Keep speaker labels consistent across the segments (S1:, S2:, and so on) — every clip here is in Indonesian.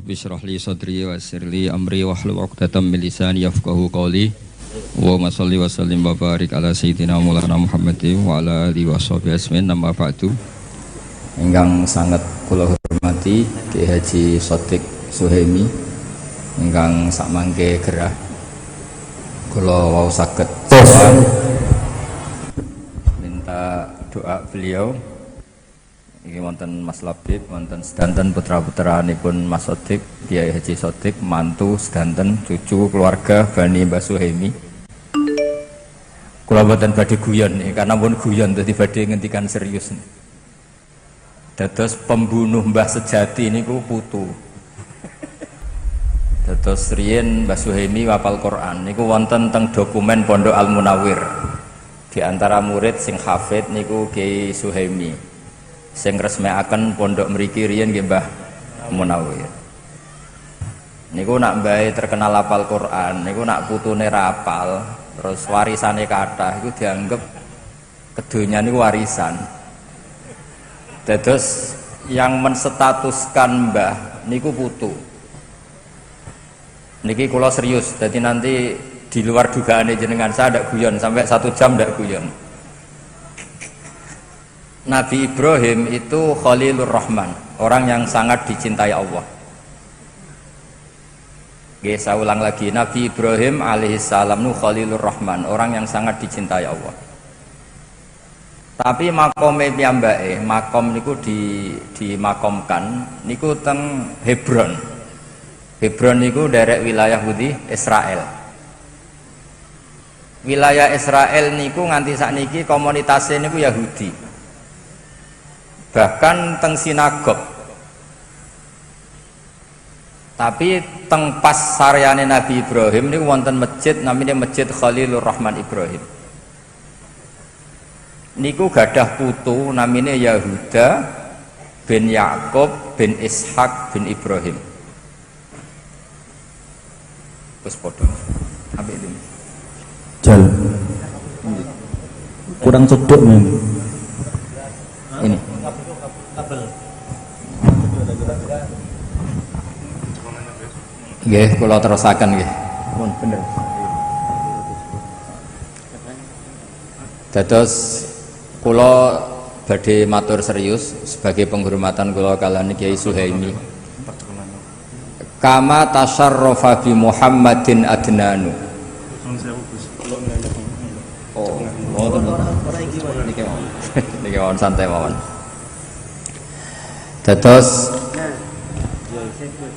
S1: Rabbi shrah li sadri wa yassir li amri wahlul 'uqdatam min lisani yafqahu qawli. Allahumma shalli wa sallim wa barik ala sayyidina Maulana Muhammadin wa ala alihi washabihi ajmain. Amma ba'du. Ingkang sangat kula hormati Ki Haji Shadiq Suhaimi ingkang sakmangke gerah kula wau saged minta doa beliau. Ini wonten Mas Labib, wonten sedanten putra-putranipun Mas Shadiq, Kiai Haji Shadiq, mantu sedanten cucu keluarga Bani Mbah Suhaimi. Kula boten badhe guyon nih, karena pun guyon dadi badhe ngendikan serius nih. Dados pembunuh Mbah sejati niku putu. Dados riyen Mbah Suhaimi wapal Quran niku wonten teng dokumen Pondok Al Munawwir. Di antara murid sing hafid niku Kiai Suhaimi. Sing resmekaken pondok mriki riyen nggih Mbah Munawwir. Niku nak mbahe terkenal hafal Quran, niku nak putune rapal, terus warisane kathah iku dianggep kedonya niku warisan. Dados yang menstatuskan Mbah niku putu. Niki kula serius, jadi nanti di luar dugaane jenengan saya ndak guyon sampai 1 jam ndak guyon. Nabi Ibrahim itu Khalilur Rahman, orang yang sangat dicintai Allah. Oke, saya ulang lagi, Nabi Ibrahim alaihissalam itu Khalilur Rahman, orang yang sangat dicintai Allah. Tapi makome piyambake, makom niku dimakomkan niku teng Hebron. Hebron niku derek wilayah Yahudi Israel. Wilayah Israel niku nganti sakniki komunitasnya niku Yahudi. Bahkan teng sinagog. Tapi teng pas saryane Nabi Ibrahim niku wonten masjid namanya Masjid Khalilur Rahman Ibrahim. Niku gadah putu namanya Yahuda bin Yakub bin Ishak bin Ibrahim. Wis padha. Ambek ini.
S2: Jal. Kurang cedok nih.
S1: Ini. Nggih, kula terusaken nggih. Pun bener. Dados kula badhe matur serius sebagai penghormatan kula kalane Kiai Suhaimi. Kama tasyarrafa bi Muhammadin adnanu. Oh, niki mawon santai mawon. Dados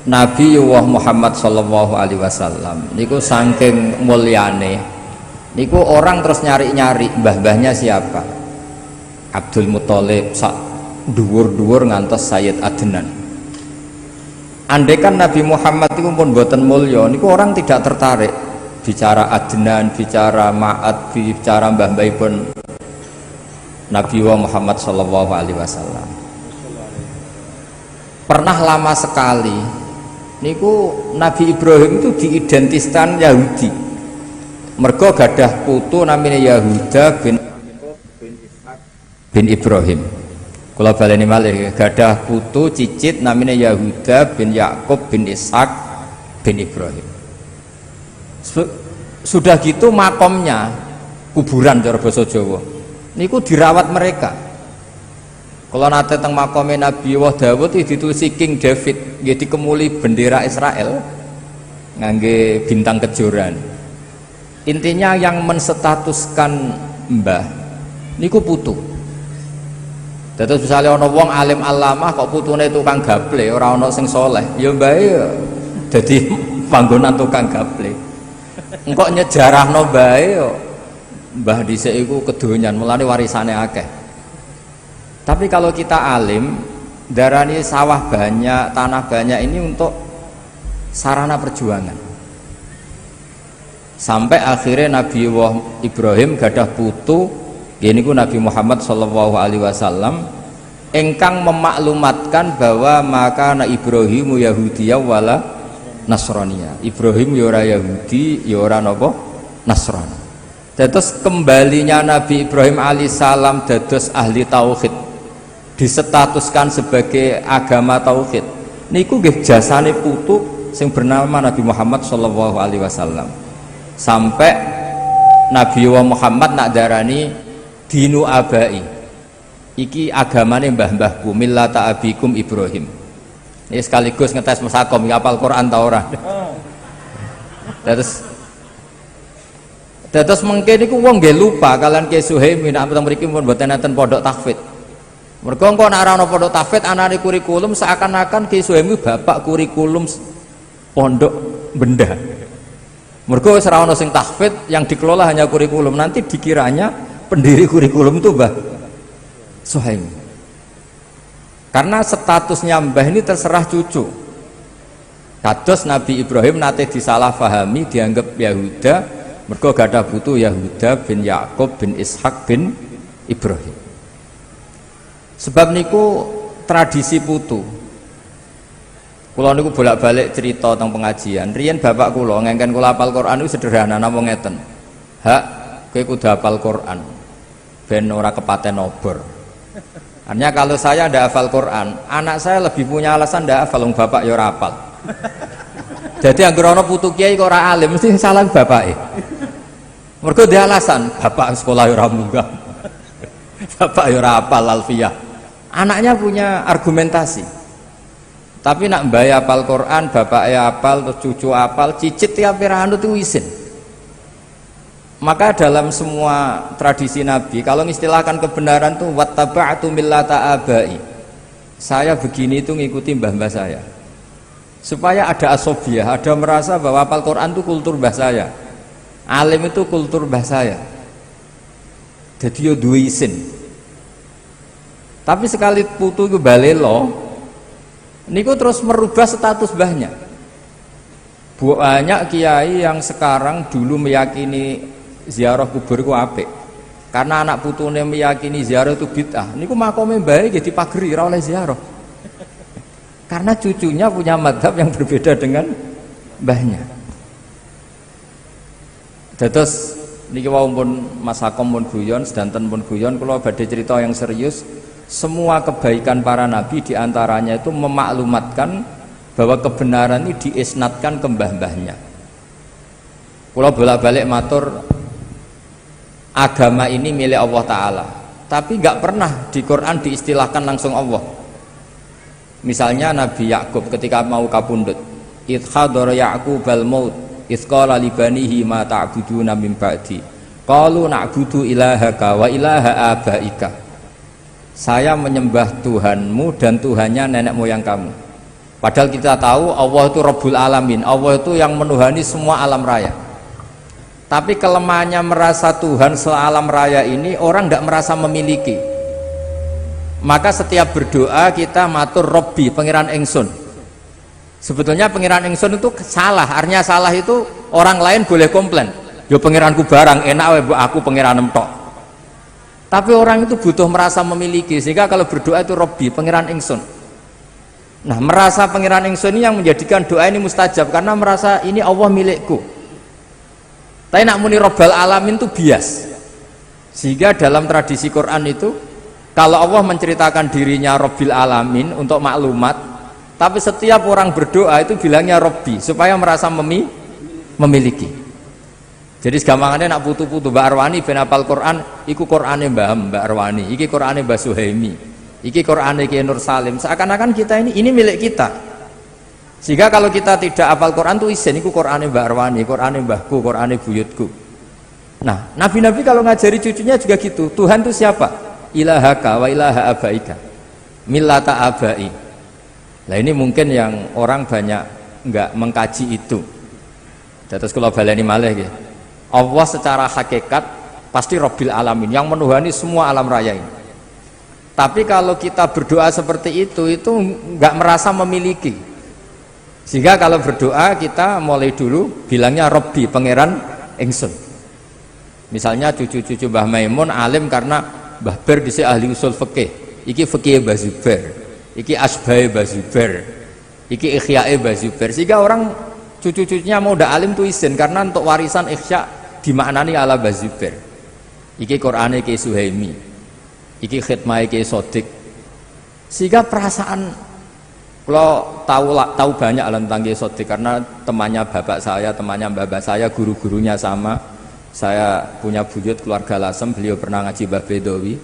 S1: Nabi Muhammad sallallahu alaihi wasallam niku saking mulyane niku orang terus nyari-nyari mbah-mbahnya siapa. Abdul Muthalib sak dhuwur-dhuwur ngantos Sayyid Adnan. Andaikan Nabi Muhammad itu pun boten mulya niku orang tidak tertarik bicara Adnan, bicara Ma'ad, bicara mbah-mbahipun Nabi Muhammad sallallahu alaihi wasallam. Pernah lama sekali niku Nabi Ibrahim itu diidentitaskan Yahudi. Mergo gadah putu namanya Yahuda bin Ibrahim. Kula baleni malih gadah putu cicit namanya Yahuda bin Yakub bin Ishak bin Ibrahim. Sudah gitu makomnya kuburan cara basa Jawa niku dirawat mereka. Kalau nate teng makome Nabi Dawud ditulisi King David nggih dikemuli bendera Israel ngangge bintang kejoran. Intinya yang menstatuskan mbah niku putu. Dados misalnya ana wong alim alamah kok putune tukang gaple ora ana sing soleh, ya mbahe dadi panggonan tukang gaple. Engko nyejarahno mbahe yo mbah dhisik iku kedonyan mulane warisane akeh. Tapi kalau kita alim, darani sawah banyak, tanah banyak ini untuk sarana perjuangan. Sampai akhirnya Nabi Ibrahim gadah putu, ini ku Nabi Muhammad sallallahu alaihi wasallam, engkang memaklumatkan bahwa maka na Ibrahimu Yahudiyah wala Nasraniyah. Ibrahim ya ora Yahudi, ya ora napa Nasrani. Terus kembalinya Nabi Ibrahim alaihissalam dados ahli tauhid, disetatuskan sebagai agama tauhid niku nggih jasane putu sing bernama Nabi Muhammad sallallahu alaihi wasallam. Sampai Nabi Muhammad nak darani dinu abai. Iki agamane mbah-mbahku, millata abikum Ibrahim. Ini sekaligus ngetes masakom hafal Quran ta ora. Terus mengke niku wong nggih lupa kalian Ki Suhaimi nek mriki pun mboten enten pondok tahfidz. Mergo engko nek ora ana pondok tahfidz anane kurikulum seakan-akan Ki Suhaimi bapak kurikulum pondok benda. Mergo wis ora ana sing tahfidz, yang dikelola hanya kurikulum. Nanti dikiranya pendiri kurikulum itu Mbah Suhaimi. Karena statusnya mbah ini terserah cucu. Kados Nabi Ibrahim nate disalahfahami dianggap Yahuda, mergo gadah putu Yahuda bin Yakub bin Ishak bin Ibrahim. Sebab niku tradisi putu. Kula niku bolak-balik cerita tentang pengajian. Riyen bapak kula ngengken kula hafal Quran niku sederhana napa ngeten. Hak kowe kudu hafal Quran ben ora kepaten obor. Artinya kalau saya tidak hafal Quran, anak saya lebih punya alasan tidak hafal, bapak ya ora hafal. Jadi anggere ana putu kiai kok ora alim mesti salah bapake. Mergo dia alasan, bapak sekolah ya ora munggah. Bapak ya ora hafal alfiyah. Anaknya punya argumentasi. Tapi nak mbae hafal Quran, bapaknya hafal, terus cucu hafal, cicit tiap anut itu isin. Maka dalam semua tradisi Nabi, kalau mengistilahkan kebenaran tuh wattaba'tu millata abai. Saya begini itu ngikuti mbah-mbah saya. Supaya ada asobiah, ada merasa bahwa hafal Quran itu kultur mbah saya. Alim itu kultur mbah saya. Jadi yo duwe isin. Tapi sekali putu itu balelo, niku terus merubah status mbahnya. Banyak kiai yang sekarang dulu meyakini ziarah kubur ku apik. Karena anak putune meyakini ziarah itu bid'ah. Niku makome mbae nggih dipageri ora oleh ziarah. Karena cucunya punya madhab yang berbeda dengan mbahnya. Dados niki wau pun Mas Hakom pun guyon, sedanten pun guyon, kula badhe cerita yang serius. Semua kebaikan para nabi diantaranya itu memaklumatkan bahwa kebenaran ini diisnatkan ke mbah-mbahnya. Kula bolak-balik matur, agama ini milik Allah Ta'ala, tapi nggak pernah di Quran diistilahkan langsung Allah. Misalnya Nabi Yakub ketika mau kapundhut, idh hadara Ya'qubal maut idh qala li banihi ma ta'buduna min ba'di qalu na'budu ilahaka wa ilaha abaika. Saya menyembah Tuhanmu dan Tuhannya nenek moyang kamu. Padahal kita tahu Allah itu Rabbul Alamin, Allah itu yang menuhani semua alam raya. Tapi kelemahannya merasa Tuhan sealam raya ini orang tidak merasa memiliki. Maka setiap berdoa kita matur Robbi, pangeran ingsun. Sebetulnya pangeran ingsun itu salah. Artinya salah itu orang lain boleh komplain. Yo pangeranku barang enak wae aku pangeran entok. Tapi orang itu butuh merasa memiliki, sehingga kalau berdoa itu Robbi, pangeran ingsun. Nah, merasa pangeran ingsun ini yang menjadikan doa ini mustajab, karena merasa ini Allah milikku. Tapi nak muni Rabbal Alamin itu bias. Sehingga dalam tradisi Quran itu, kalau Allah menceritakan dirinya Rabbil Alamin untuk maklumat, tapi setiap orang berdoa itu bilangnya Robbi, supaya merasa memiliki. Jadi segampangannya nak putu-putu Mbak Arwani ben hafal Quran, iku Qurane Mbak Arwani, iki Qurane Mbak Suhaimi, iki Qurane Ki Nur Salim. Seakan-akan kita ini milik kita. Sehingga kalau kita tidak hafal Quran tuh isin, iku Qurane Mbak Arwani, Qurane mbahku, Qurane buyutku. Nah, nabi-nabi kalau ngajari cucunya juga gitu. Tuhan itu siapa? Ilahaka wa ilaha abaika, millata abai. Nah ini mungkin yang orang banyak enggak mengkaji itu. Terus kalau baleni malih gitu. Allah secara hakikat pasti Rabbil Alamin, yang menuhani semua alam raya ini. Tapi kalau kita berdoa seperti itu nggak merasa memiliki. Sehingga kalau berdoa kita mulai dulu bilangnya Rabbi, pangeran ingsun. Misalnya cucu-cucu Mbah Maimun alim karena Mbah Ber dhisik ahli usul fikih. Iki fikih Mbah Zubair, iki asbahe Mbah Zubair, iki ikhyae Mbah Zubair. Sehingga orang cucu-cucunya mau udah alim tuh isin, karena untuk warisan ikhya dimaknani ala Mbah Zubair. Iki Qur'ane Ki Suhaimi, iki khidmah Ki Sodik. Sehingga perasaan Kalau tahu banyak tentang Kiai Sodik karena temannya bapak saya, temannya bapak saya, guru-gurunya sama. Saya punya buyut keluarga Lasem, beliau pernah ngaji Mbah Bedowi.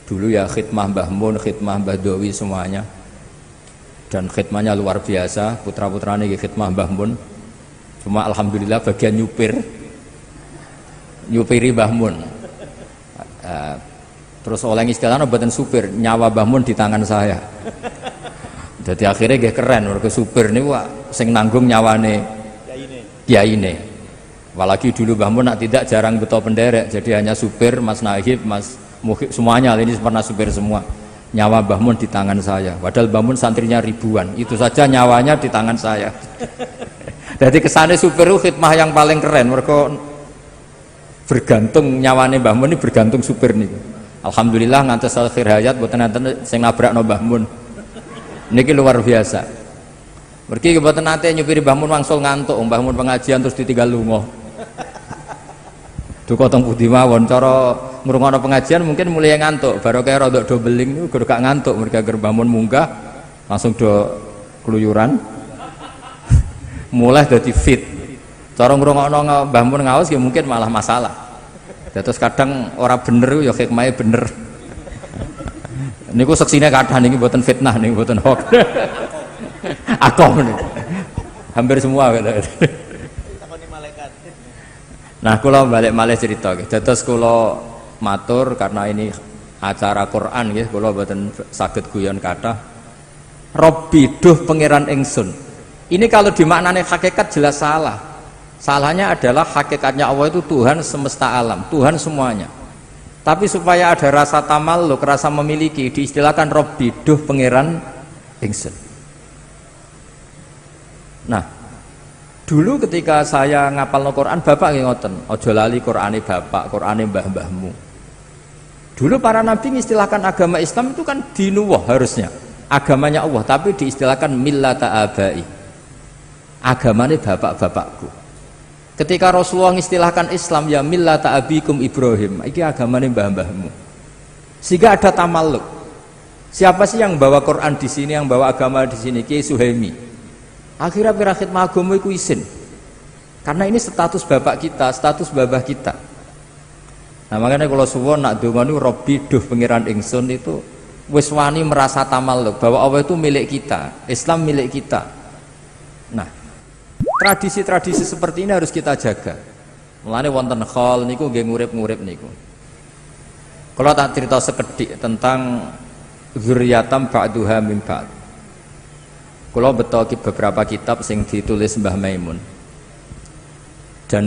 S1: Dulu ya khidmah Mbah Mun, khidmah Mbah Dowi semuanya. Dan khidmahnya luar biasa, putra-putranya khidmah Mbah Mun. Cuma alhamdulillah bagian nyupiri Mbah Mun. Terus oleh istilahnya buatan supir, nyawa Mbah Mun di tangan saya. Jadi akhirnya gak keren, mereka supir ini wah, sing nanggung nyawane kiai ini. Apalagi dulu Mbah Mun tidak jarang betul penderek, jadi hanya supir, Mas Nahib, Mas Muhib, semuanya ini pernah supir semua. Nyawa Mbah Mun di tangan saya. Padahal Mbah Mun santrinya ribuan, itu saja nyawanya di tangan saya. Jadi kesannya supir itu khidmah yang paling keren, mereka bergantung nyawane Mbah Mun ini bergantung supir nih. Alhamdulillah ngantos akhir hayat buatan nanti sing nabrakno Mbah Mun. Niki luar biasa. Mergi kebetulan nanti nyupiri Mbah Mun wangsul ngantuk, Mbah Mun pengajian terus ditinggal lunga. Duka teng pundi mawon cara ngrungokno pengajian mungkin mulai ngantuk, baru kayak rodok do beling niku gak ngantuk, mereka ger Mbah Mun munggah langsung do keluyuran. Mulai dadi fit. Cara ngrungokno Mbah Mun ngaos ya mungkin malah masalah. Terus kadang ora bener ya hikmahe bener. Niku seksine kathah niki mboten fitnah niki mboten hoax. Akom niku. Hampir semua kata.
S3: Takoni malaikat.
S1: Nah, kula balik malih cerita nggih. Dados kula matur karena ini acara Quran nggih, kula mboten saged guyon kathah. Robbi duh pangeran ingsun. Ini kalau dimaknani hakikat jelas salah. Salahnya adalah hakikatnya Allah itu Tuhan semesta alam, Tuhan semuanya. Tapi supaya ada rasa tamalluk, rasa memiliki, diistilahkan Robbi duh pangeran ingsun. Nah, dulu ketika saya ngapalno Quran, bapak nggih ngoten, aja lali Qurane bapak, Qurane mbah-mbahmu. Dulu para nabi mengistilahkan agama Islam itu kan dinuwah harusnya, agamanya Allah, tapi diistilahkan millata abai, agamane bapak-bapakku. Ketika Rasulullah mengistilahkan Islam ya millata abikum Ibrahim, iki agamane mbah-mbahmu. Sehingga ada tamalluk. Siapa sih yang bawa Quran di sini, yang bawa agama di sini? Kiai Suhaimi. Akhirnya pirakhid agama iku isin. Karena ini status bapak kita, status babah kita. Nah, makanya kalau suwon nak donga niku Robbi duh pangeran ingsun itu wis wani merasa tamalluk bahwa Allah itu milik kita, Islam milik kita. Nah, tradisi-tradisi seperti ini harus kita jaga. Mulane wonten khol niku nggih ngurip-ngurip niku. Kalau tak cerita sekedhik tentang zuriyatam ba'duha min ba'd. Kalau betul beberapa kitab sing ditulis Mbah Maimun. Dan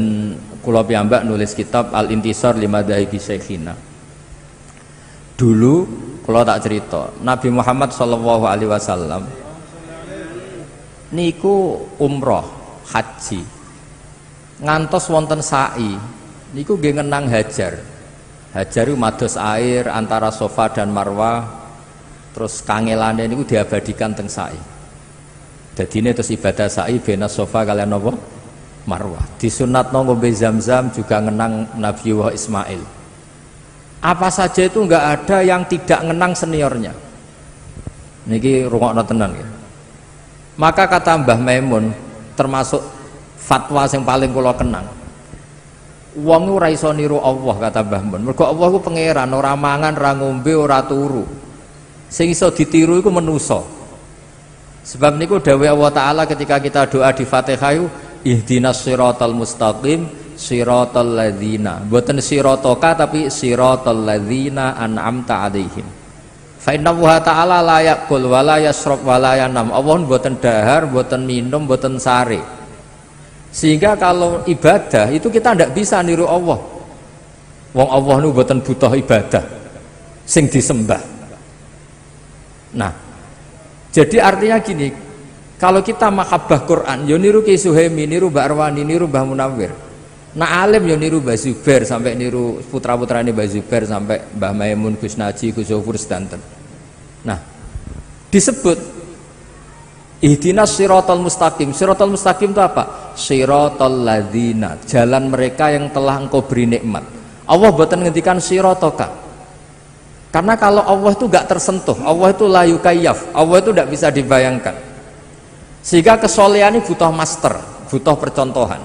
S1: kula piyambak nulis kitab Al-Intisar Limadhahibi Syekhina. Dulu kalau tak cerita, Nabi Muhammad SAW niku umroh haji ngantos wonten sa'i niku nggih ngenang Hajar. Hajar itu mados air antara Safa dan Marwah, terus kangelane niku diabadikan teng sa'i. Dadine terus ibadah sa'i bena Safa kalian napa Marwah. Disunatno ngombe Zam-zam juga ngenang Nabi Ismail. Apa saja itu enggak ada yang tidak ngenang seniornya. Niki rungokno tenan ya. Maka kata Mbah Maimun termasuk fatwa yang paling kula kenang. Wong ora iso niru Allah kata Mbah Mun. Mergo Allah ku pangeran, ora mangan, ora ngombe, ora turu. Sing iso ditiru iku manusa. Sebab niku dawuh Allah Taala ketika kita doa di Fatihah itu ihdinas siratal mustaqim siratal ladzina. Mboten siratoka tapi siratal ladzina an'amta alaihim. Fa inna wa ta'ala la yaqul wa la yasrab wa la yanam. Allah mboten dahar, mboten minum, mboten sare. Sehingga kalau ibadah itu kita tidak bisa niru Allah. Wong Allah nu mboten butuh ibadah sing disembah. Nah, jadi artinya gini, kalau kita mahabbah Quran, yo niru Ki Suhaimi, niru Mbak Arwani, niru Mbah Munawir. Nah alim yo niru Mbah Zubair sampai niru putra-putrane Mbah Zubair sampai Mbah Maimun, Gus Naji, Gus Zofur sedanten. Nah, disebut ihdinas siratal mustaqim. Siratal mustaqim itu apa? Siratal ladzina, jalan mereka yang telah engkau beri nikmat. Allah boten ngendikan siratoka. Karena kalau Allah itu enggak tersentuh, Allah itu la yukayyaf, Allah itu tidak bisa dibayangkan. Sehingga kesolehan ini butuh master, butuh percontohan.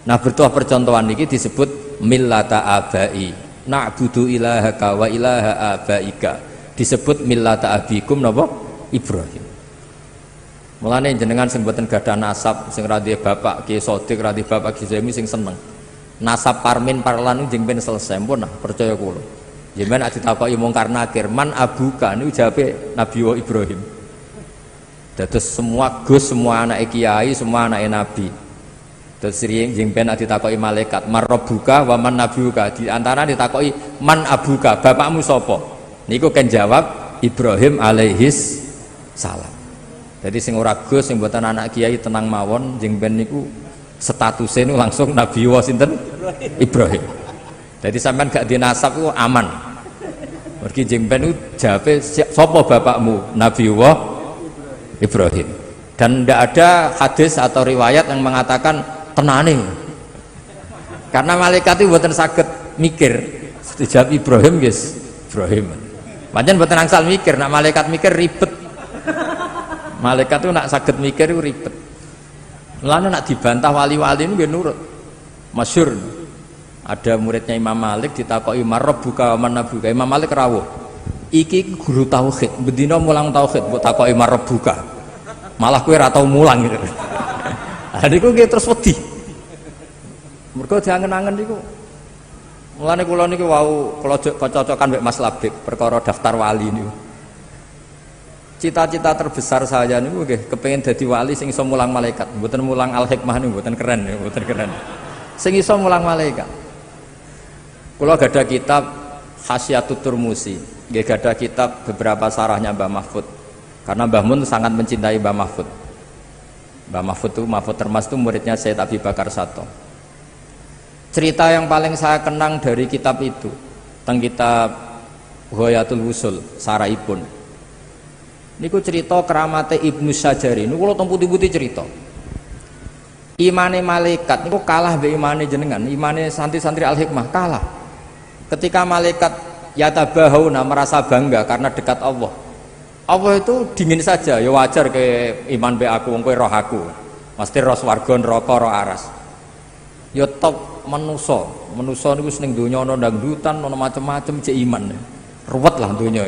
S1: Nah, butuh percontohan ini disebut millata abai, na'budu ilahaka wa ilaha abaika, disebut millata abikum napa Ibrahim. Mulane jenengan sing mboten gadah nasab, sing ra duwe bapak Ki Sodik, ra duwe bapak Ki Zemi sing seneng. Nasab parmin parlan jeng ben selesai pun nah, percaya kula. Jenengan nek ditakoki mungkar nakir, man abuka niku jawabe Nabi Ibrahim. Dados semua gus, semua anak kiai, semua anak nabi. Terus jeng ben nek ditakoki malaikat, marabbuka wa man nabiuka, di antara ditakoki man abuka, bapakmu sapa? Niku kan jawab Ibrahim alaihis salam. Jadi sing ora gus, sing mboten anak kiai tenang mawon, jeng ben niku statusnya niku langsung Nabi sinten Ibrahim. Jadi sampean gak dinasab itu aman. Mergi jeng ben niku jawabe sapa bapakmu? Nabi Ibrahim. Dan tidak ada hadis atau riwayat yang mengatakan tenane. Karena malaikat itu mboten saged mikir. Dijawab Ibrahim guys, Ibrahim. Pancen mboten angsal mikir, nak malaikat mikir ribet. Malaikat itu nak saged mikir itu ribet. Mulane nak dibantah wali-wali ini nggih nurut. Masyhur. Ada muridnya Imam Malik ditakoki marabbuka wa man nabuka. Imam Malik rawuh. Iki guru tauhid, bendina mulang tauhid mbok takoki marabbuka. Malah kowe ora tau mulang gitu. Lah niku nggih terus wedi. Mergo diangen-angen niku. Mulane kula niku wau kula cocokan mek Mas Labib perkara daftar wali niku. Cita-cita terbesar saya niku nggih kepengin dadi wali sing iso mulang malaikat, mboten mulang al-hikmah niku mboten keren ya, mboten keren. Sing iso mulang malaikat. Kula gadah kitab Hasyiatut Turmusi, nggih gadah kitab beberapa sarahnya Mbah Mahfud. Karena Mbah Mun sangat mencintai Mbah Mahfud. Mbah Mahfud itu Mahfud Termas itu muridnya Sayyid Abi Bakar Sato. Cerita yang paling saya kenang dari kitab itu tentang kitab Ghayatul Wusul Saraipun. Niku cerita keramate Ibnu Sajari. Niku kula teng putih-putih cerita. Imane malaikat niku kalah mbek imane jenengan, imane santri-santri Al-Hikmah kalah. Ketika malaikat yatabahauna merasa bangga karena dekat Allah. Allah itu dingin saja, ya wajar ke iman be aku, wong kowe roh aku. Mesti roh swarga neraka roh aras. Ya top manusa niku seneng donya ana dangdutan, ana macam-macam cek iman. Ruwet lah donya.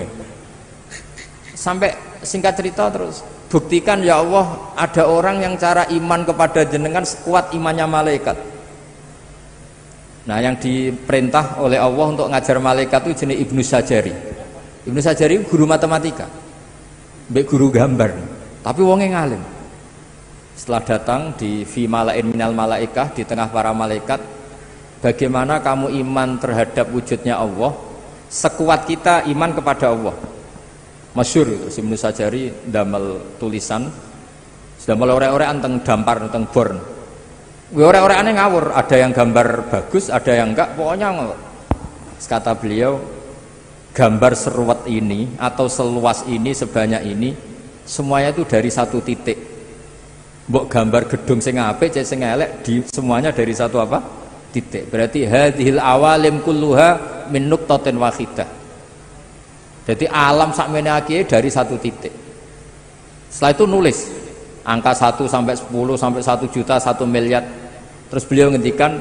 S1: Sampai singkat cerita terus buktikan ya Allah ada orang yang cara iman kepada jenengan sekuat imannya malaikat. Nah yang diperintah oleh Allah untuk ngajar malaikat itu jenis Ibnu Sajari. Ibnu Sajari guru matematika, mbek guru gambar, tapi wongnya ngalim. Setelah datang di fi malain minal malaikah, di tengah para malaikat, bagaimana kamu iman terhadap wujudnya Allah sekuat kita iman kepada Allah. Masyhur itu Ibnu Sajari damel tulisan, damel ore-orean teng dampar teng born. Ore-oreane ngawur, ada yang gambar bagus, ada yang enggak, pokoknya ngawur. Kata beliau, gambar seruat ini atau seluas ini, sebanyak ini, semuanya itu dari satu titik. Mbok gambar gedung sing apik, cek sing elek, semuanya dari satu apa? Titik. Berarti hadhil awalim kulluha min nuqtatin wahidah. Jadi alam sakmene iki dari satu titik. Setelah itu nulis angka 1 sampai 10 sampai 1 juta 1 miliar. Terus beliau ngendikan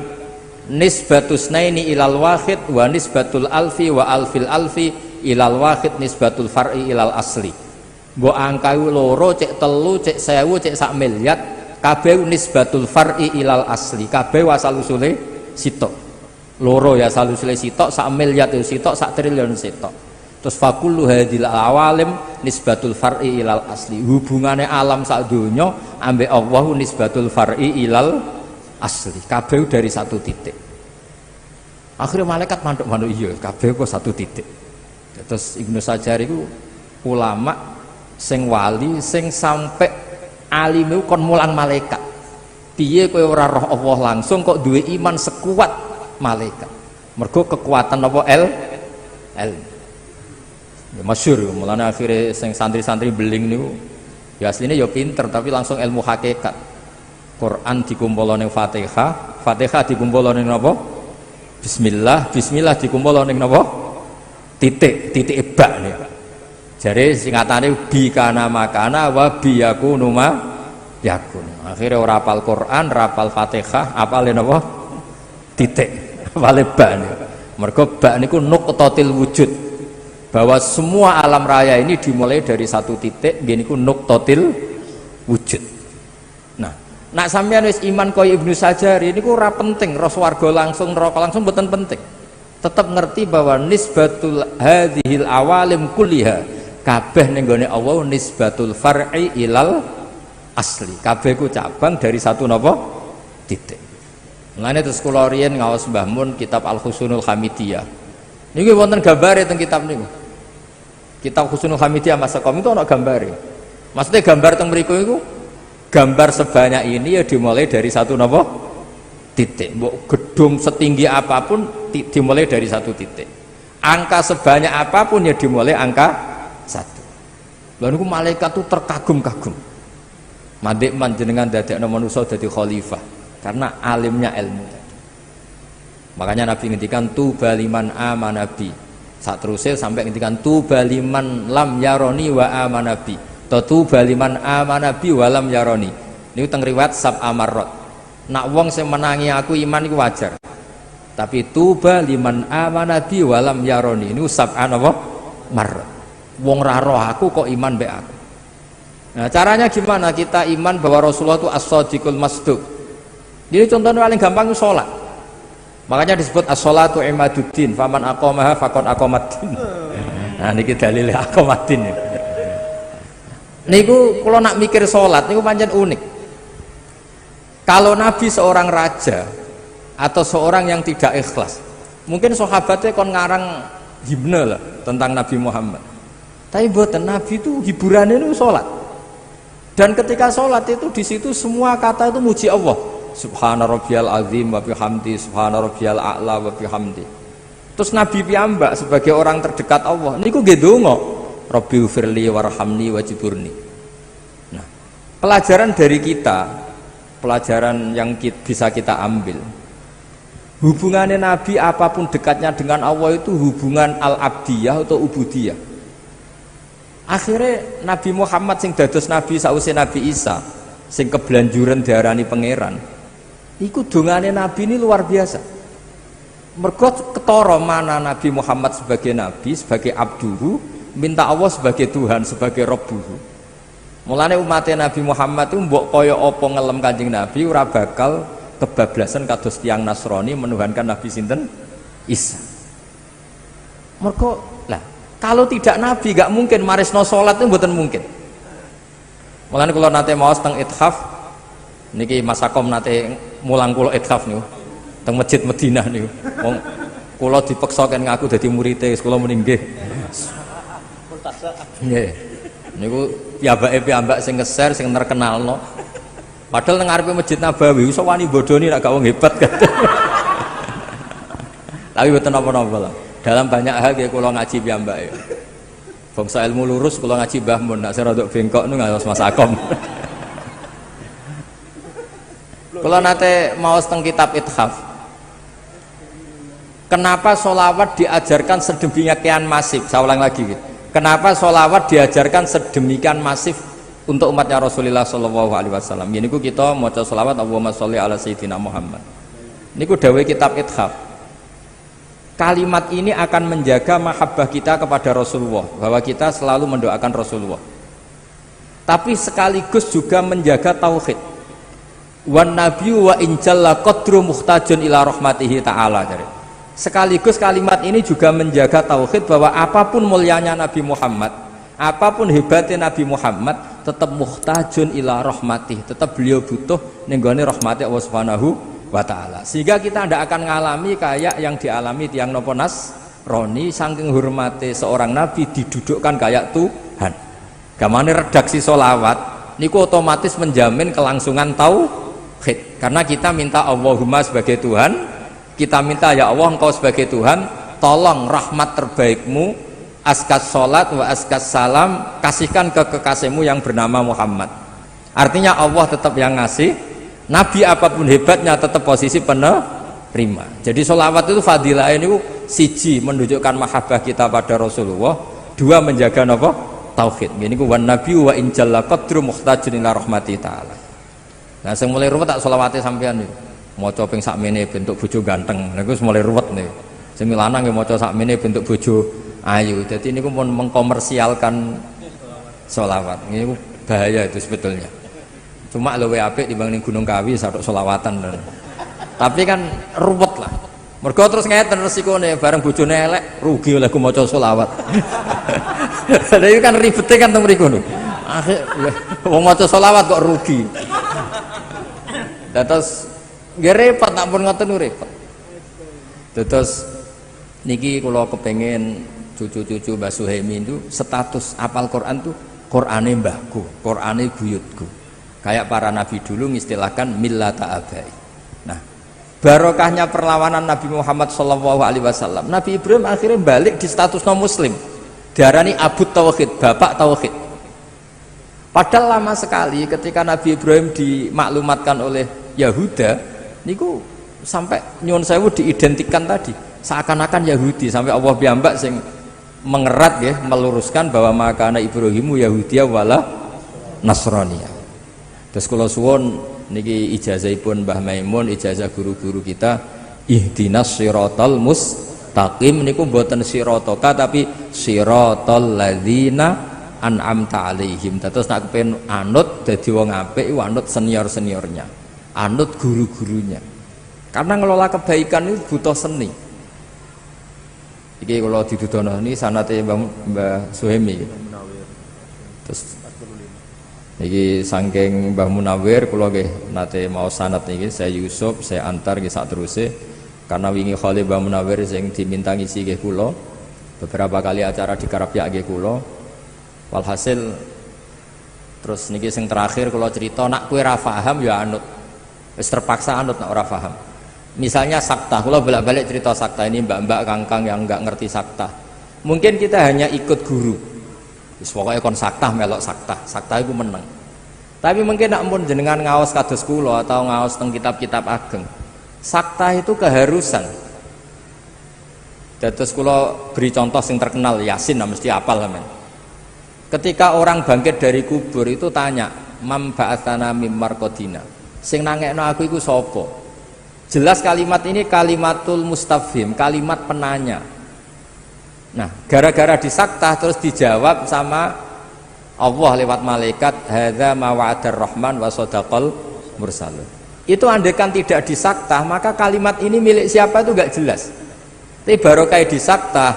S1: nisbatus naini ilal wahid wa nisbatul alfi wa alfil alfi ilal wahid nisbatul far'i ilal asli. Mbok angka loro cek telu cek 1000 cek 1 miliar kabeh nisbatul far'i ilal asli. Kabeh asal usule sitok. Loro ya asal usule sitok, 1 miliar itu sitok, 1 triliun sitok. Terus fakullu hadil awalim nisbatul far'i ilal asli. Hubungannya alam sak donya ambek Allah nisbatul far'i ilal asli. Kabeh dari satu titik. Akhirnya malaikat manduk-manduk iya, kabeh kok satu titik. Terus Ibnu Sajari itu ulama sing wali sing sampai alime kon mulang malaikat. Piye kowe ora roh Allah langsung kok duwe iman sekuat malaikat. Mergo kekuatan apa ilmu. Ya masyhur, mulane akhirnya sing santri-santri beling niku ya asline ya pinter tapi langsung ilmu hakikat. Quran dikumpulno ning Fatihah, Fatihah dikumpulno ning napa? Bismillah, bismillah dikumpulno ning napa? Titik bak niku. Jare singkatane bi kana makana wa bi yakunu ma yakun. Akhirnya ora hafal Quran, ora hafal Fatihah, hafale napa? Titik. Hafale ba niku. Mergo ba niku nuqtatil wujud. Bahwa semua alam raya ini dimulai dari satu titik, nggih niku nuqtatil wujud. Nah, nak sampeyan wis iman kaya Ibnu Sajari niku ora penting roh swarga langsung neraka langsung mboten penting. Tetap ngerti bahwa nisbatul hadhil awalim kulliha kabeh ning gone Allah nisbatul far'i ilal asli. Kabeh ku cabang dari satu napa titik. Mulane terus kula riyen ngaos Mbah Mun kitab Al-Husnul Hamidiyah. Niki wonten gambare teng kitab niku. Kitab Husnul Hamidiyah Mas Sakom itu ana gambare. Maksudnya gambar teng mriku iku gambar sebanyak ini ya dimulai dari satu napa titik. Mbok gedung setinggi apapun dimulai dari satu titik. Angka sebanyak apapun ya dimulai angka satu. Lha niku malaikat tuh terkagum-kagum. Mandek jenengan dadekno manusa dadi khalifah karena alimnya ilmu tadi. Makanya Nabi ngendikan tuba liman amanabi. Saat terusnya sampai ngendikan tuba liman lam yaroni wa amanabi. Tuba liman amanabi wa lam yaroni. Niku teng riwayat sab amarot. Nak wong sing menangi aku iman iku wajar. Tapi tuba liman amanabi wa lam yaroni. Niku sab apa? Marot. Wong ra roh aku kok iman mbek aku. Nah, caranya gimana kita iman bahwa Rasulullah itu as-sadiqul masduq. Jadi contohnya paling gampang itu sholat. Makanya disebut as-sholatu imaduddin, faman aqamaha faqad aqamaddin. Nah niki dalile aqamaddin. Niku kalau nak mikir sholat niku pancen unik. Kalau Nabi seorang raja atau seorang yang tidak ikhlas, mungkin sahabatnya kon ngarang himne lah tentang Nabi Muhammad. Tapi buatan Nabi itu hiburannya itu sholat. Dan ketika sholat itu di situ semua kata itu muji Allah. Subhana rabbiyal azim wa bihamdi, subhana rabbiyal a'la wa bihamdi. Terus Nabi piyambak sebagai orang terdekat Allah niku nggih donga, Rabbi ufirli warhamni wajiburni. Nah, pelajaran dari kita, pelajaran yang bisa kita ambil. Hubungannya Nabi apapun dekatnya dengan Allah itu hubungan al-abdiyah atau ubudiyah. Akhirnya Nabi Muhammad sing dados Nabi sausé Nabi Isa sing kebelanjuran diarani pangeran. Iku dongane Nabi ini luar biasa. Mergo ketara mana Nabi Muhammad sebagai Nabi, sebagai abduhu, minta Allah sebagai Tuhan, sebagai Rabbuhu. Mulane umatnya Nabi Muhammad itu mbok kaya apa ngelem Kanjeng Nabi ora bakal kebablasan kados tiyang Nasrani menuhankan Nabi sinten Isa. Mergo lah kalau tidak Nabi gak mungkin marisno sholat itu mboten mungkin. Mulane kula nate maos teng ithaf niki Mas Sakom nate mulang kula ithaf niku teng Masjid Madinah niku. Wong kula dipeksa kan ngaku dadi murid-e kula muni nggih. Nggih. Niku piyambake sing ngeser sing terkenalno. Padahal nang ngarepe Masjid Nabawi iso wani bodoni nek gak wong hebat kan. Tapi mboten napa-napa lah. Dalam banyak hal ya kalau ngaji piyambake. Bangsa ilmu lurus kalau ngaji Mbah Mun, nek rada bengkok nu ngaos Mas Akom. Kalau nate maos teng kitab Ithaf. Kenapa sholawat diajarkan sedemikian masif? Saya ulang lagi. Kenapa sholawat diajarkan sedemikian masif untuk umatnya Rasulullah Shallallahu Alaihi Wasallam? Ini kita mau sholawat Allahumma sholli ala Sayyidina Muhammad. Ini dawuh kitab Ithaf. Kalimat ini akan menjaga mahabbah kita kepada Rasulullah, bahwa kita selalu mendoakan Rasulullah. Tapi sekaligus juga menjaga tauhid. Wan nabiyyu wa injalla qadru muhtajun ila rahmatihi ta'ala. Sekaligus kalimat ini juga menjaga tauhid bahwa apapun mulianya Nabi Muhammad, apapun hebatnya Nabi Muhammad, tetap muhtajun ila rahmatih, tetap beliau butuh nenggone rahmati Allah Subhanahu wa ta'ala. Sehingga kita tidak akan ngalami kayak yang dialami tiang nopo Nasrani, saking hormati seorang nabi didudukkan kayak Tuhan. Gamane redaksi solawat niku otomatis menjamin kelangsungan tauhid, karena kita minta Allahumma sebagai Tuhan, kita minta ya Allah engkau sebagai Tuhan, tolong rahmat terbaikmu askas sholat wa askas salam kasihkan ke kekasihmu yang bernama Muhammad. Artinya Allah tetap yang ngasih, Nabi apapun hebatnya tetap posisi penerima. Jadi sholawat itu fadilah ini siji menunjukkan mahabbah kita pada Rasulullah, dua menjaga apa? Tauhid. Ini ku wan nabi wa injalla qadru muhtajin ila rahmati ta'ala. Nah sing mulai ruwet tak selawate sampean niku. Maca ping sakmene bentuk bojo ganteng. Lha iku mulai ruwet niku. Sing lanang nggih maca sakmene bentuk bojo ayu. Dadi niku pun mengkomersialkan selawat. Niku bahaya itu sebetulnya. Cuma luwih apik dibanding Gunung Kawi satok selawatan. Tapi kan ruwet lah. Mergo terus ngeten resikone bareng bojone elek rugi oleh ku maca selawat. Lha iki kan ribete kan teng mriku niku. Akhir wong maca selawat kok rugi. Terus nggih repot tak pun ngoten repot. Terus niki kula kepengin cucu-cucu Mbah Suhaimi itu status apal Quran tuh Qur'ane mbahku, Qur'ane buyutku. Kayak para nabi dulu ngistilahkan millata abai. Nah, barokahnya perlawanan Nabi Muhammad SAW, Nabi Ibrahim akhirnya balik di status non muslim, diarani Abu Tauhid, bapak Tauhid. Padahal lama sekali ketika Nabi Ibrahim dimaklumatkan oleh Yahuda niku sampai nyuwun sewu diidentikan tadi seakan-akan Yahudi, sampai Allah piyambak sing mengerat ya, meluruskan bahwa makana Ibrahimu Yahudiya wala Nasraniyah. Terus kula suwun niki ijazahipun Mbah Maimun, ijazah guru-guru kita, ihdinas siratal mustaqim niku mboten siratoka tapi siratal ladzina an'amta alaihim. Terus nak kepen anut dadi wong apik iku anut senior-seniornya, anut guru-gurunya. Karena ngelola kebaikan itu butuh seni. Iki kalau didudono ini sanate Mbah Suhaimi. Terus iki saking Mbah Munawir kula nggih nate mau sanad niki saya Yusuf saya antar nggih sak teruse karena wingi khali Mbah Munawir sing diminta ngisi nggih kula beberapa kali acara di Karapyak nggih kula. Walhasil terus niki sing terakhir kula cerita nak kowe ora paham ya anut. Wis terpaksa anut nak ora paham. Misalnya sakta, kalau bolak-balik cerita sakta ini mbak-mbak kangkang yang nggak ngerti sakta, mungkin kita hanya ikut guru, pokoknya kon sakta melok sakta itu menang. Tapi mungkin nak pun jenengan ngaos kados kula atau ngaos teng kitab-kitab ageng, sakta itu keharusan. Terus kula beri contoh yang terkenal Yasin, mesti apal men. Ketika orang bangkit dari kubur itu tanya, mam ba'atsana mim marqadina, sing nangekno aku iku sapa? Jelas kalimat ini kalimatul mustafhim, kalimat penanya. Nah, gara-gara disaktah terus dijawab sama Allah lewat malaikat, hadza ma wa'adar rahman wa shadaqal mursalun. Itu andaikan tidak disaktah, maka kalimat ini milik siapa itu enggak jelas. Tapi barokah disaktah,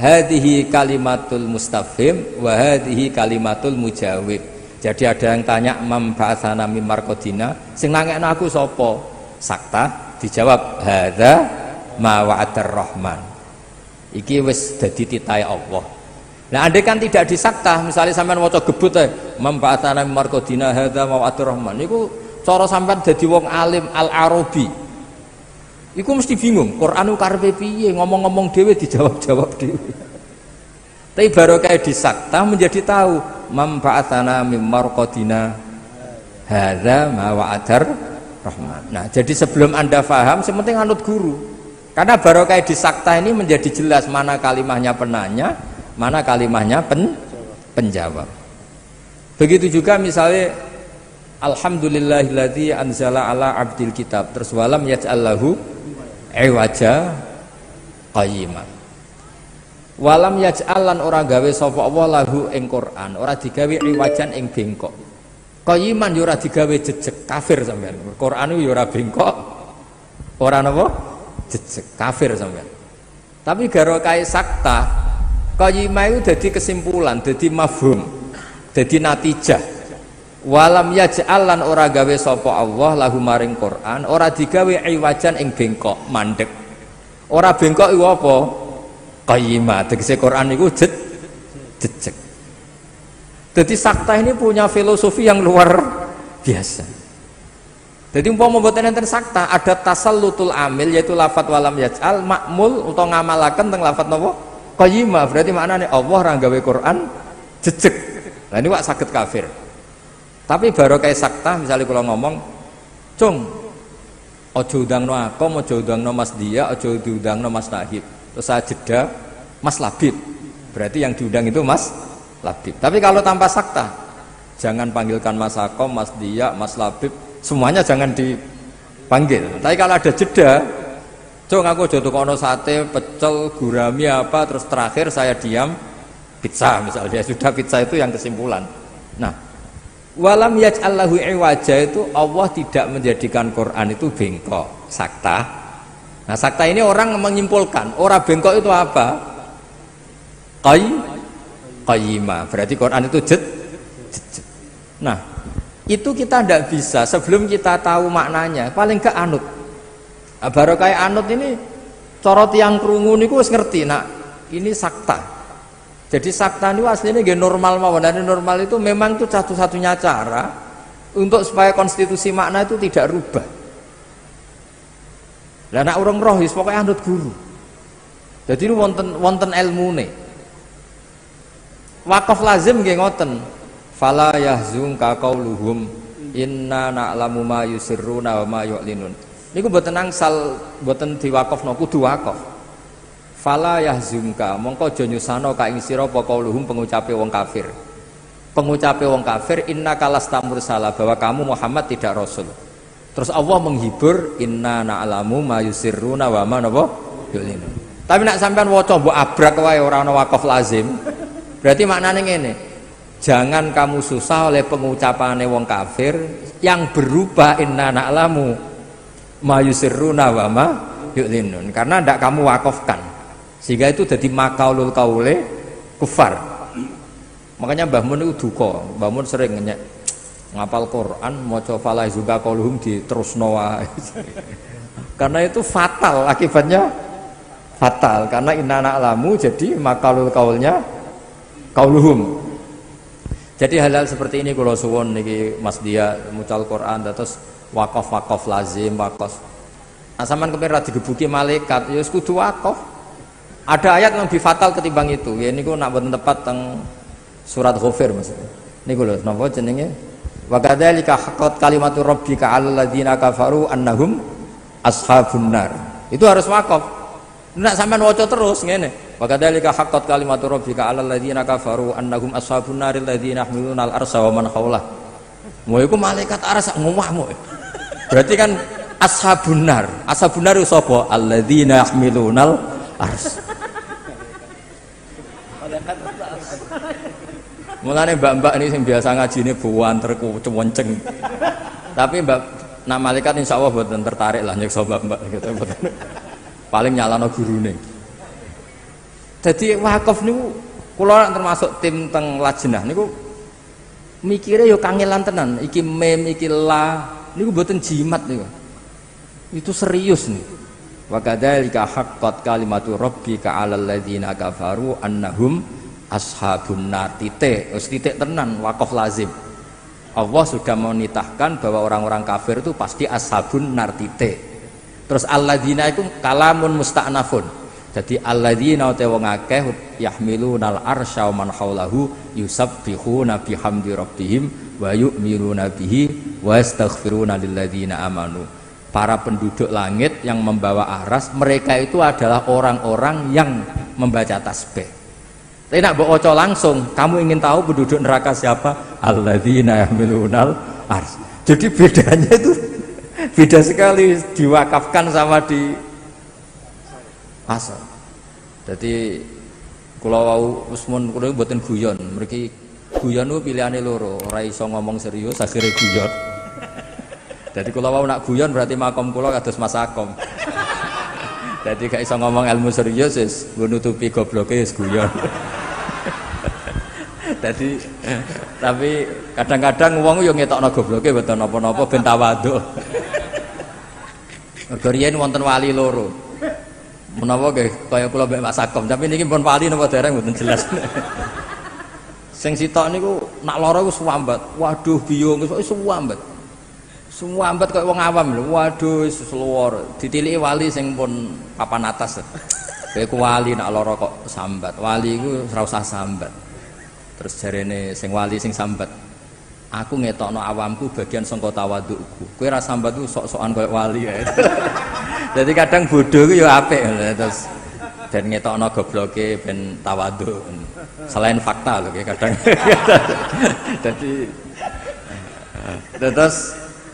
S1: hadhihi kalimatul mustafhim wa hadhihi kalimatul mujawib. Jadi ada yang tanya mam ba'atsana mim marqadina, sing nangekno aku sapa? Sakta dijawab hadza ma wa'adar rahman. Iki wis dadi titahe Allah. Nah, andai kan tidak disakta, misalnya sampean waca gebut ae mam ba'atsana mim marqadina hadza ma wa'adar rahman. Niku cara sampean dadi wong alim al-Arabi. Iku mesti bingung, Quran ku karepe piye, ngomong-ngomong dhewe dijawab-jawab dhewe. Tapi barokah disakta menjadi tahu mam ba'atsana mim marqadina hadza ma wa'adar rahman. Nah, jadi sebelum Anda paham, sepenting anut guru. Karena barokah disakta ini menjadi jelas mana kalimahnya penanya, mana kalimahnya penjawab. Begitu juga misalnya alhamdulillahilladzi anzala ala abdil kitab, terus walam yaj'allahu iwaja qayyima. Walam yaj'alan ora gawe sapa Allah lahu ing Quran, ora digawe iwajan ing bengkok. Qayyiman yo ora digawe jejeg, kafir sampean. Quran yo ora bengkok, ora napa? Jejeg, kafir sampean. Tapi barokah sakta, qayyimah itu dadi kesimpulan, dadi mafhum, dadi natijah. Walam yaj'alan ora gawe sapa Allah lahu maring Quran, ora digawe iwajan ing bengkok, mandek. Ora bengkok iku apa? Qayyimah, tegese Quran iku jejeg. Jadi sakta ini punya filosofi yang luar biasa. Jadi umpama mboten enten sakta, ada tasallutul amil yaitu lafat walam yaj'al makmul utawa ngamalaken teng lafat napa? Qayyimah. Berarti maknane Allah ra gawe Quran jejeg. Lah ini wak saged kafir. Tapi barokah sakta misalnya kalau ngomong, "Cung, aja undangno aku, aja undangno Mas Dia, aja diundangno Mas Nahib." Terus saya jeda Mas Labib. Berarti yang diundang itu Mas Labib. Tapi kalau tanpa sakta, jangan panggilkan Mas Akom, Mas Dia, Mas Labib, semuanya jangan dipanggil. Tapi kalau ada jeda, coba aku jodoh kono sate, pecel, gurami apa, terus terakhir saya diam pizza misalnya. Sudah pizza itu yang kesimpulan. Nah, walam yaj'allahu iwaja itu Allah tidak menjadikan Quran itu bengkok, sakta. Nah, sakta ini orang menyimpulkan, orang bengkok itu apa? Qayyimah. Berarti Quran itu jet. Nah, itu kita tidak bisa sebelum kita tahu maknanya, paling ke anut. Nah, baru kayak anut ini corot yang krungu niku wis ngerti, nak ini sakta. Jadi sakta ini aslinya nggih normal mawon. Dan normal itu memang itu satu-satunya cara untuk supaya konstitusi makna itu tidak rubah. Lah nek urung roh wis pokoke anut guru. Jadi ini wonten ilmune. Wakaf lazim nggih ngoten. Fala yahzunka qauluhum inna na'lamu ma yusirruna wa ma yu'linun. Niku mboten angsal mboten diwakafno kudu wakaf. Fala yahzunka mongko aja nyusano ka ing sira apa qauluhum pengucape wong kafir. Pengucape wong kafir innaka lasta mursala bahwa kamu Muhammad tidak rasul. Terus Allah menghibur inna na'lamu ma yusirruna wa ma yu'linun. Tapi nek sampean waca mbok abrak wae ora ana wakaf lazim. Berarti maknane ngene. Jangan kamu susah oleh pengucapannya wong kafir yang berubah inna na'lamu ma yusirruna wa ma yu'linun, karena tidak kamu wakafkan sehingga itu jadi makaulul kaule kufar. Makanya Mbah Mun itu duka, Mbah Mun sering ngenyek ngapal Quran maca fala zuka qauluhum diterusno wae. Karena itu fatal, akibatnya fatal karena inna na'lamu jadi makaulul kaulnya qauluhum. Jadi hal-hal seperti ini kalau suwon niki Mas Dia mucal Quran terus wakaf lazim wakaf. Nah, sampean kepengin ra digebuki malaikat ya kudu wakaf. Ada ayat yang lebih fatal ketimbang itu. Ya niku nak boten tepat teng surat Ghafir Mas. Niku lho napa jenenge? Wa kadzalika haqqat kalimatu rabbika 'alal ladzina kafaru annahum ashabun nar. Itu harus wakaf. Nek sampean waca terus ngene. Wa kadzalika haqqat kalimatu rabbika 'alal ladzina kafaru annahum ashabun naril ladzina yahmiluna al-arsha wa man haulah. Mau iku malaikat arsy ngomahmu. Berarti kan ashabun nar. Ashabun nar sapa? Alladzina yahmiluna al-arsy. Mulane mbak-mbak ini yang biasa ngaji ini buanterku cewenceng. Tapi mbak nak malaikat insyaallah mboten tertarik lah nyekso mbak-mbak gitu. Paling nyalano gurune. Jadi wakaf niku kula termasuk tim teng lajnah niku mikire yo kangelan tenan. Iki mem iki la niku mboten jimat niku. Itu serius nih. Wa kadzalika haqqat kalimatu rabbika 'alal ladzina kafaru annahum ashabun nar. Titik tenan wakaf lazim. Allah sudah menitahkan bahwa orang-orang kafir itu pasti ashabun nar titik. Terus alladzina itu kalamun musta'nafun. Jadi alladzina te wong akeh yahmilunal arsya wa man haulahu yusabbihuna bihamdi rabbihim wa yu'minuna bihi wa yastaghfiruna lilladzina amanu. Para penduduk langit yang membawa aras, mereka itu adalah orang-orang yang membaca tasbih. Tapi nak mbok waca langsung, kamu ingin tahu penduduk neraka siapa? Alladzina yahmilunal arsy. Jadi bedanya itu beda sekali diwakafkan sama di asal. Jadi kula wau usmun kula mboten guyon, mriki guyon ku pilihane loro, ora iso ngomong serius akhire guyon. Jadi kula wau nak guyon berarti makom kula kados Mas Akom. Jadi gak iso ngomong ilmu serius wis nggo nutupi gobloke wis guyon. Jadi tapi kadang-kadang wong yo ngetokno gobloke mboten napa-napa ben tawadhu. Riyen wonten wali loro. Menawa nggih kaya kula mbek Mas Sakom, tapi niki pun wali napa dereng mboten jelas. Sing sitok niku nak lara iku suwambat. Waduh biyung wis suwambat. Suwambat kaya wong awam lho. Waduh wis luwur. Ditiliki wali sing pun papan atas. Kayak wali nak lara kok sambat. Wali iku ora usah sambat. Terus jarene sing wali sing sambat. Aku ngetokno awamku bagian sangka tawadhuku. Kowe ra sambat ku sok-sokan koyo wali ya. Jadi kadang bodoh ku ya apik terus dan ngetokno gobloke ben tawadhu. Selain fakta lho kadang. Jadi terus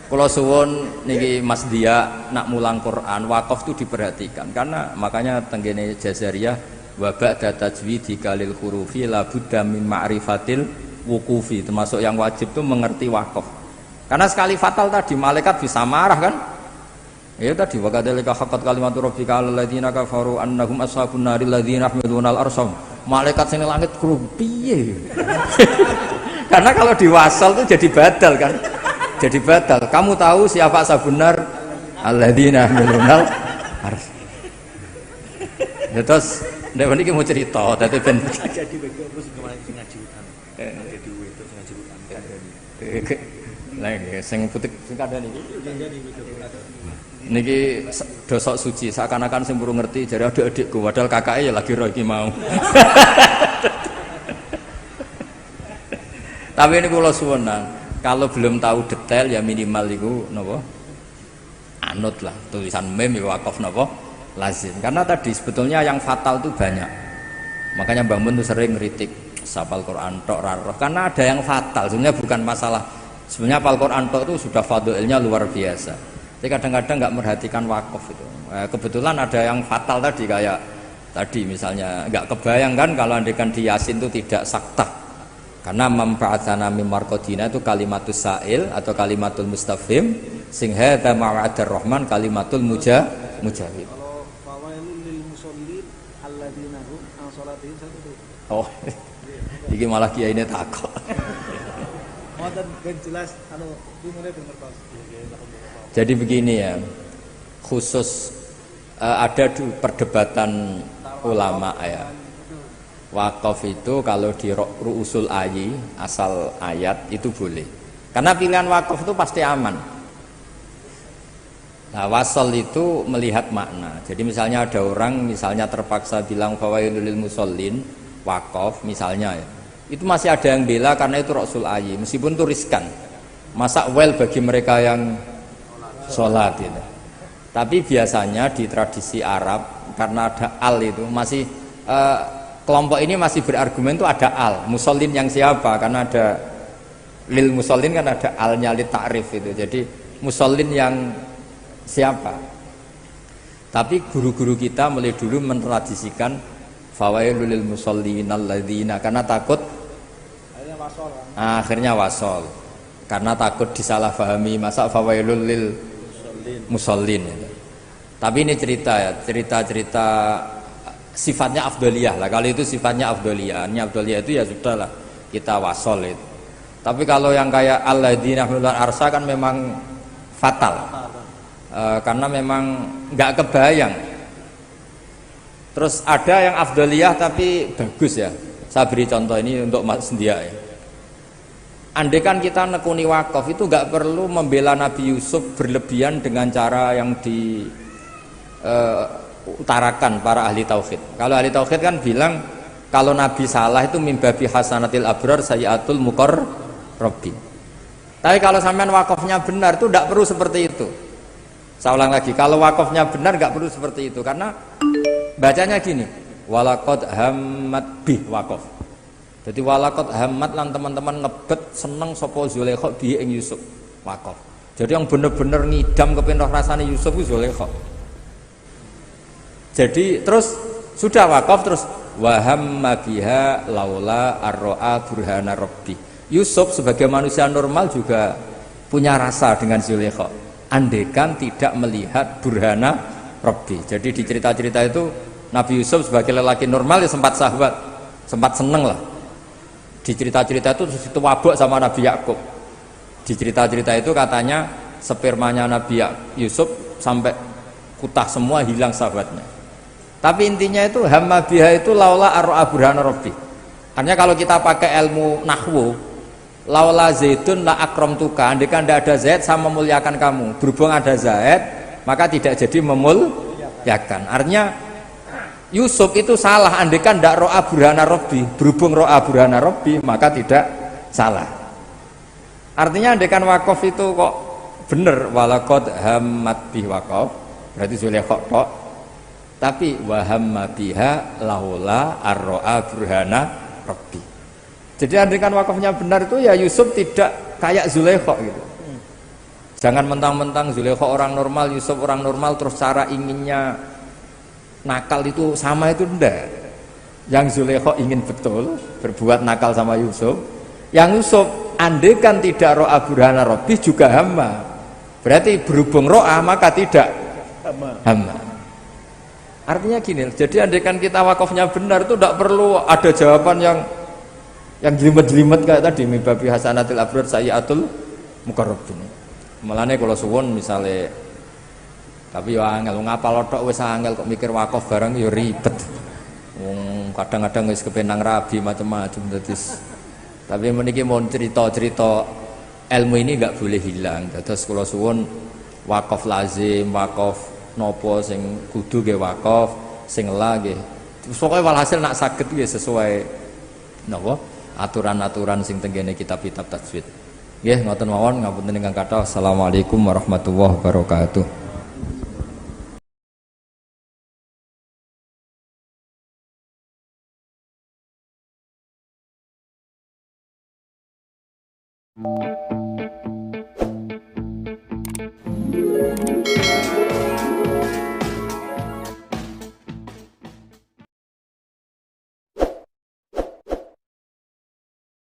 S1: Kula suwun niki Mas Dia nak mulang Quran wakaf itu diperhatikan karena makanya tenggene Jazariyah wa ba'da tajwidi kalil hurufi la budda min ma'rifatil wuqufi, termasuk yang wajib itu mengerti wakaf. Karena sekali fatal tadi malaikat bisa marah kan? Ya tadi wa kadzalika haqqat kalimatu rabbika 'alal ladzina kafaru annahum ashabun naril ladzina yahmiluna al-arsham. Malaikat sing langit kru piye? Karena kalau diwasal itu jadi badal kan? Jadi batal. Kamu tahu siapa sabunar alladzina minal ars. Ya terus nek niki mau cerita dadi ben
S3: Jadi begitu terus kemarin sing ngaji hutan. Jadi itu sing ngaji hutan.
S1: Lah nggih sing putih sing kandhani iki. Niki dosok suci seakan-akan sing burung ngerti jare adik-adikku padahal kakake ya lagi roh iki mau. Tapi ini kula suwun kalau belum tahu detail ya minimal itu napa anut lah tulisan mem ya wakaf napa lazim karena tadi sebetulnya yang fatal itu banyak, makanya Mbah Mun tuh sering ngeritik hafal Quran tok roh karena ada yang fatal sebenarnya bukan masalah, sebenarnya hafal Quran tok itu sudah fadilnya luar biasa, jadi kadang-kadang nggak merhatikan wakaf itu. Kebetulan ada yang fatal tadi kayak tadi misalnya nggak kebayang kan kalau andekan di Yasin itu tidak saktah karena memba'atsana mim marqadina itu kalimatus sa'il atau kalimatul mustafhim sing hadza ma'adir rahman kalimatul mujahid.
S3: Kalau fawailul lil musallin alladzina hum an salatihim sahun.
S1: Oh. Iki malah kiyaine takok.
S3: Ngoten ben jelas anu dimulai bener Pak.
S1: Jadi begini ya. Khusus ada perdebatan ulama ya. Wakaf itu kalau di ru'usul ayi asal ayat itu boleh karena pilihan wakaf itu pasti aman. Nah wasol itu melihat makna, jadi misalnya ada orang misalnya terpaksa bilang fawailul lil musallin wakaf misalnya ya, itu masih ada yang bela karena itu ru'usul ayi meskipun itu riskan, masa well bagi mereka yang sholat gitu. Tapi biasanya di tradisi Arab karena ada al itu masih kelompok ini masih berargumen itu ada al musallin yang siapa, karena ada lil musallin kan ada alnya li ta'rif itu, jadi musallin yang siapa. Tapi guru-guru kita mulai dulu mentradisikan fawailul lil musallin alladzina karena takut akhirnya wasol karena takut disalahpahami masa fawailul lil musallin itu. Tapi ini cerita ya, cerita sifatnya afdoliyah lah, kalau itu sifatnya afdoliyah, itu ya sudah lah kita wasol itu. Tapi kalau yang kayak alladzina yahmiluna al-arsha kan memang fatal, karena memang nggak kebayang. Terus ada yang afdoliyah tapi bagus ya, saya beri contoh ini untuk Mas Sendia ya. Andai kan kita nekuni wakaf itu nggak perlu membela Nabi Yusuf berlebihan dengan cara yang di utarakan para ahli tauhid. Kalau ahli tauhid kan bilang kalau Nabi salah itu mimbabi hasanatil abrar sayyatul muqarrabin. Tapi kalau sampean wakafnya benar itu tidak perlu seperti itu. Saya ulang lagi, kalau wakafnya benar nggak perlu seperti itu karena bacanya gini, walaqad hammat bih wakaf. Jadi walaqad hammat lan teman-teman ngebet seneng sapa Zulaikha bi ing Yusuf wakaf. Jadi yang bener-bener ngidam kepengin roh rasane Yusuf ku Zulaikha. Jadi terus sudah wakaf terus wahamma biha laula arro'a burhana rabbi. Yusuf sebagai manusia normal juga punya rasa dengan Zulaikha andekan tidak melihat burhana rabbi. Jadi di cerita-cerita itu Nabi Yusuf sebagai lelaki normal ya sempat sahabat, sempat seneng lah. Di cerita-cerita itu situ wabuk sama Nabi Yakub. Di cerita-cerita itu katanya spermanya Nabi Yusuf sampai kutah semua hilang sahabatnya. Tapi intinya itu hamma biha itu laula arro'a burhana rabbi. Artinya kalau kita pakai ilmu nahwu, laula zaidun la akramtuka, andaikan tidak ada Zaid sama memuliakan kamu. Berhubung ada Zaid, maka tidak jadi memuliakan. Artinya Yusuf itu salah andaikan tidak ro'a burhana rabbi. Berhubung ro'a burhana rabbi, maka tidak salah. Artinya andaikan wakaf itu kok bener walaqad hammat bih wakaf, berarti Zulaikha kok. Tapi wahamma biha laula arro'a burhana rabbi. Jadi andaikan wakafnya benar itu ya Yusuf tidak kayak Zulaikha gitu. Jangan mentang-mentang Zulaikha orang normal, Yusuf orang normal, terus cara inginnya nakal itu sama, itu ndak. Yang Zulaikha ingin betul berbuat nakal sama Yusuf, yang Yusuf andekan tidak ro'a burhana rabbih juga hamba. Berarti berhubung ro'a maka tidak hamba. Artinya gini, jadi andekan kita wakafnya benar itu tidak perlu ada jawaban yang jelimet-jelimet kayak tadi, mibabi hasanatil abrar sayyatul muqarrabin. Mulane kalau suwun misale, tapi ya angel ngapal tok wis angel kok mikir wakaf barang ya ribet. Kadang-kadang wis kepenang rabi macam-macam terus. Tapi meniki mau cerita-cerita ilmu ini enggak boleh hilang. Terus kalau suwun wakaf lazim, wakaf nopo sing kudu nggih wakaf, sing la nggih. Pokoke walhasil nak saged nggih sesuai napa aturan-aturan sing tenggene kitab-kitab tajwid. Nggih ngoten mawon, ngapunten ingkang kathah. Assalamualaikum warahmatullahi wabarakatuh.
S4: Thank you.